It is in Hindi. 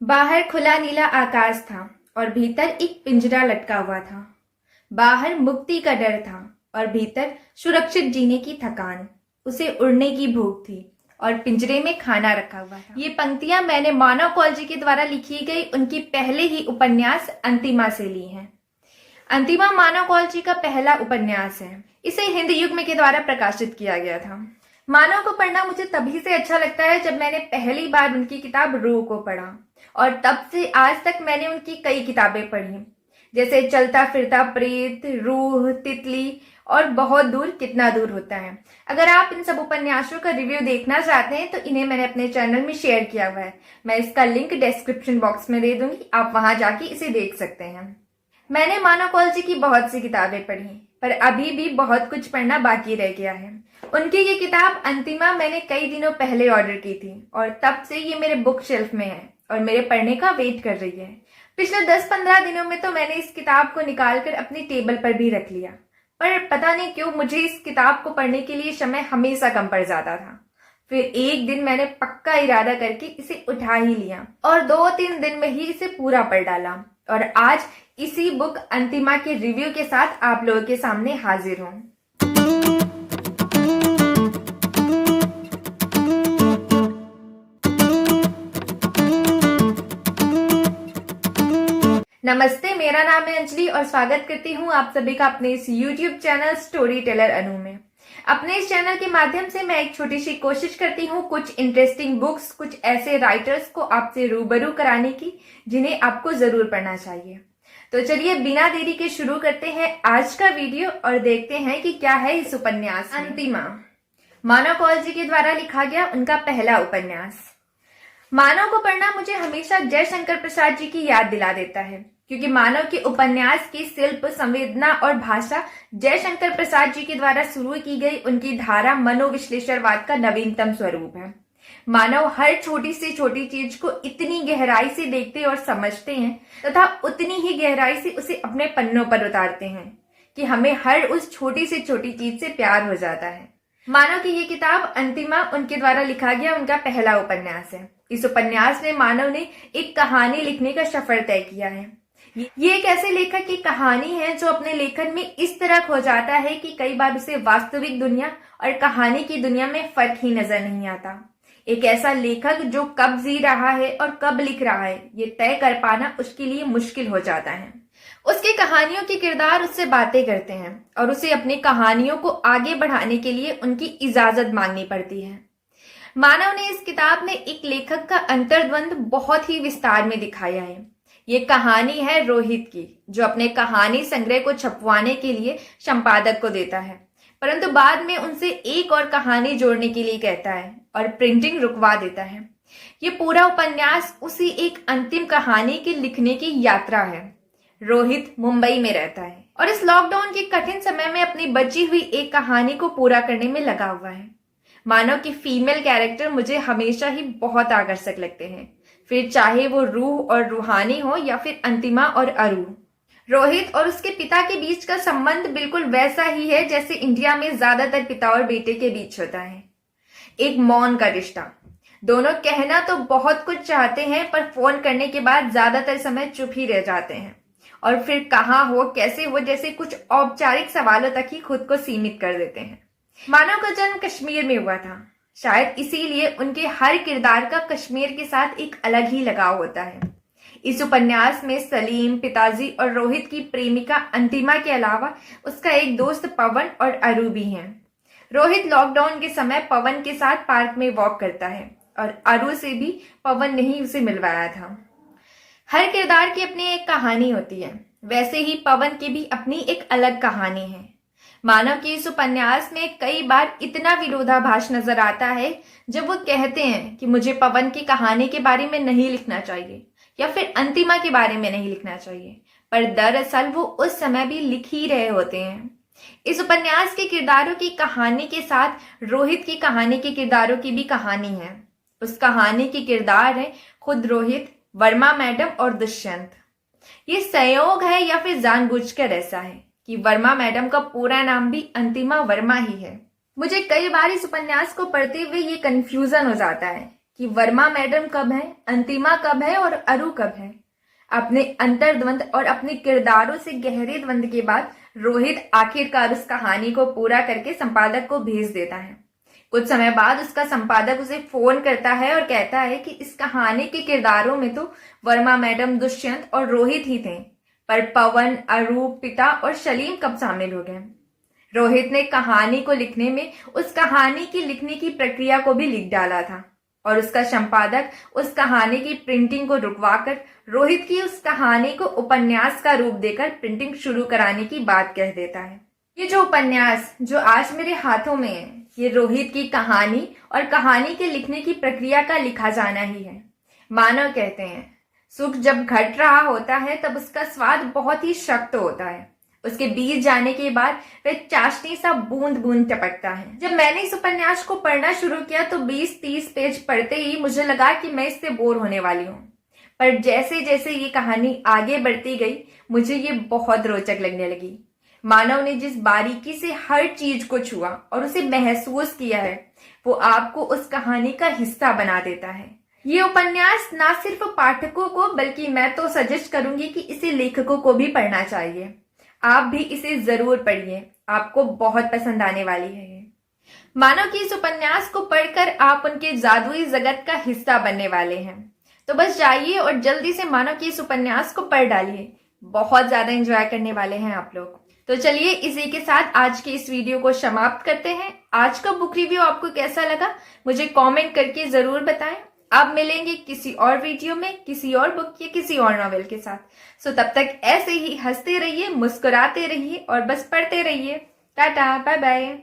बाहर खुला नीला आकाश था और भीतर एक पिंजरा लटका हुआ था। बाहर मुक्ति का डर था और भीतर सुरक्षित जीने की थकान। उसे उड़ने की भूख थी और पिंजरे में खाना रखा हुआ था। ये पंक्तियां मैंने मानव कौलजी के द्वारा लिखी गई उनकी पहले ही उपन्यास अंतिमा से ली हैं। अंतिमा मानव कौलजी का पहला उपन्यास है। इसे हिंद युग्म के द्वारा प्रकाशित किया गया था। मानव को पढ़ना मुझे तभी से अच्छा लगता है जब मैंने पहली बार उनकी किताब रूह को पढ़ा, और तब से आज तक मैंने उनकी कई किताबें पढ़ी, जैसे चलता फिरता प्रेत, रूह, तितली और बहुत दूर कितना दूर होता है। अगर आप इन सब उपन्यासों का रिव्यू देखना चाहते हैं तो इन्हें मैंने अपने चैनल में शेयर किया हुआ है। मैं इसका लिंक डिस्क्रिप्शन बॉक्स में दे दूंगी, आप वहां जाके इसे देख सकते हैं। मैंने मानव कौलजी की बहुत सी किताबें पढ़ी, पर अभी भी बहुत कुछ पढ़ना बाकी रह गया है। उनकी ये किताब अंतिमा मैंने कई दिनों पहले ऑर्डर की थी और तब से ये मेरे बुक शेल्फ में है और मेरे पढ़ने का वेट कर रही है। पिछले 10-15 दिनों में तो मैंने इस किताब को निकालकर अपनी टेबल पर भी रख लिया, पर पता नहीं क्यों मुझे इस किताब को पढ़ने के लिए समय हमेशा कम पड़ जाता था। फिर एक दिन मैंने पक्का इरादा करके इसे उठा ही लिया और 2-3 दिन में ही इसे पूरा पढ़ डाला, और आज इसी बुक अंतिमा के रिव्यू के साथ आप लोगों के सामने हाजिर हूँ। नमस्ते, मेरा नाम है अंजलि और स्वागत करती हूँ आप सभी का अपने इस YouTube चैनल स्टोरी टेलर अनु में। अपने इस चैनल के माध्यम से मैं एक छोटी सी कोशिश करती हूँ कुछ इंटरेस्टिंग बुक्स, कुछ ऐसे राइटर्स को आपसे रूबरू कराने की जिन्हें आपको जरूर पढ़ना चाहिए। तो चलिए बिना देरी के शुरू करते हैं आज का वीडियो और देखते हैं कि क्या है इस उपन्यास में। अंतिमा मानव कौलजी के द्वारा लिखा गया उनका पहला उपन्यास। मानव को पढ़ना मुझे हमेशा जयशंकर प्रसाद जी की याद दिला देता है, क्योंकि मानव के उपन्यास की शिल्प, संवेदना और भाषा जयशंकर प्रसाद जी के द्वारा शुरू की गई उनकी धारा मनोविश्लेषणवाद का नवीनतम स्वरूप है। मानव हर छोटी से छोटी चीज को इतनी गहराई से देखते और समझते हैं तथा उतनी ही गहराई से उसे अपने पन्नों पर उतारते हैं कि हमें हर उस छोटी से छोटी चीज से प्यार हो जाता है। मानव की ये किताब अंतिमा उनके द्वारा लिखा गया उनका पहला उपन्यास है। इस उपन्यास में मानव ने एक कहानी लिखने का सफर तय किया है। ये एक ऐसे लेखक की कहानी है जो अपने लेखन में इस तरह खो जाता है कि कई बार उसे वास्तविक दुनिया और कहानी की दुनिया में फर्क ही नजर नहीं आता। एक ऐसा लेखक जो कब जी रहा है और कब लिख रहा है ये तय कर पाना उसके लिए मुश्किल हो जाता है। उसकी कहानियों के किरदार उससे बातें करते हैं और उसे अपनी कहानियों को आगे बढ़ाने के लिए उनकी इजाजत मांगनी पड़ती है। मानव ने इस किताब में एक लेखक का अंतर्द्वंद बहुत ही विस्तार में दिखाया है। ये कहानी है रोहित की, जो अपने कहानी संग्रह को छपवाने के लिए संपादक को देता है, परंतु बाद में उनसे एक और कहानी जोड़ने के लिए कहता है और प्रिंटिंग रुकवा देता है। ये पूरा उपन्यास उसी एक अंतिम कहानी के लिखने की यात्रा है। रोहित मुंबई में रहता है और इस लॉकडाउन के कठिन समय में अपनी बची हुई एक कहानी को पूरा करने में लगा हुआ है। मानव की फीमेल कैरेक्टर मुझे हमेशा ही बहुत आकर्षक लगते हैं, फिर चाहे वो रूह और रूहानी हो या फिर अंतिमा और अरू। रोहित और उसके पिता के बीच का संबंध बिल्कुल वैसा ही है जैसे इंडिया में ज्यादातर पिता और बेटे के बीच होता है, एक मौन का रिश्ता। दोनों कहना तो बहुत कुछ चाहते हैं पर फोन करने के बाद ज्यादातर समय चुप ही रह जाते हैं और फिर कहाँ हो, कैसे हो जैसे कुछ औपचारिक सवालों तक ही खुद को सीमित कर देते हैं। मानव का जन्म कश्मीर में हुआ था, शायद इसीलिए उनके हर किरदार का कश्मीर के साथ एक अलग ही लगाव होता है। इस उपन्यास में सलीम, पिताजी और रोहित की प्रेमिका अंतिमा के अलावा उसका एक दोस्त पवन और अरू भी हैं। रोहित लॉकडाउन के समय पवन के साथ पार्क में वॉक करता है और अरू से भी पवन ने ही उसे मिलवाया था। हर किरदार की अपनी एक कहानी होती है, वैसे ही पवन की भी अपनी एक अलग कहानी है। मानव के इस उपन्यास में कई बार इतना विरोधाभास नजर आता है जब वो कहते हैं कि मुझे पवन की कहानी के बारे में नहीं लिखना चाहिए या फिर अंतिमा के बारे में नहीं लिखना चाहिए, पर दरअसल वो उस समय भी लिख ही रहे होते हैं। इस उपन्यास के किरदारों की कहानी के साथ रोहित की कहानी के किरदारों की भी कहानी है। उस कहानी के किरदार है खुद रोहित, वर्मा मैडम और दुष्यंत। ये संयोग है या फिर जानबूझकर ऐसा है कि वर्मा मैडम का पूरा नाम भी अंतिमा वर्मा ही है। मुझे कई बार इस उपन्यास को पढ़ते हुए ये कंफ्यूजन हो जाता है कि वर्मा मैडम कब है, अंतिमा कब है और अरु कब है। अपने अंतर्द्वंद और अपने किरदारों से गहरे द्वंद के बाद रोहित आखिरकार उस कहानी को पूरा करके संपादक को भेज देता है। कुछ समय बाद उसका संपादक उसे फोन करता है और कहता है कि इस कहानी के किरदारों में तो वर्मा मैडम, दुष्यंत और रोहित ही थे, पर पवन, अरू, पिता और सलीम कब शामिल हो गए। रोहित ने कहानी को लिखने में उस कहानी की लिखने की प्रक्रिया को भी लिख डाला था और उसका संपादक उस कहानी की प्रिंटिंग को रुकवाकर रोहित की उस कहानी को उपन्यास का रूप देकर प्रिंटिंग शुरू कराने की बात कह देता है। ये जो उपन्यास जो आज मेरे हाथों में है, ये रोहित की कहानी और कहानी के लिखने की प्रक्रिया का लिखा जाना ही है। मानव कहते हैं सुख जब घट रहा होता है तब उसका स्वाद बहुत ही शक्त होता है, उसके बीच जाने के बाद वह चाशनी सा बूंद बूंद टपकता है। जब मैंने इस उपन्यास को पढ़ना शुरू किया तो 20-30 पेज पढ़ते ही मुझे लगा कि मैं इससे बोर होने वाली हूँ, पर जैसे जैसे ये कहानी आगे बढ़ती गई मुझे ये बहुत रोचक लगने लगी। मानव ने जिस बारीकी से हर चीज को छुआ और उसे महसूस किया है वो आपको उस कहानी का हिस्सा बना देता है। ये उपन्यास ना सिर्फ पाठकों को बल्कि मैं तो सजेस्ट करूंगी कि इसे लेखकों को भी पढ़ना चाहिए। आप भी इसे जरूर पढ़िए, आपको बहुत पसंद आने वाली है ये। मानव की इस उपन्यास को पढ़कर आप उनके जादुई जगत का हिस्सा बनने वाले हैं। तो बस जाइए और जल्दी से मानव की इस उपन्यास को पढ़ डालिए, बहुत ज्यादा एंजॉय करने वाले हैं आप लोग। तो चलिए इसी के साथ आज की इस वीडियो को समाप्त करते हैं। आज का बुक रिव्यू आपको कैसा लगा मुझे कमेंट करके जरूर बताएं। अब मिलेंगे किसी और वीडियो में किसी और बुक या किसी और नॉवेल के साथ। सो तब तक ऐसे ही हंसते रहिए, मुस्कुराते रहिए और बस पढ़ते रहिए। Tata, bye bye.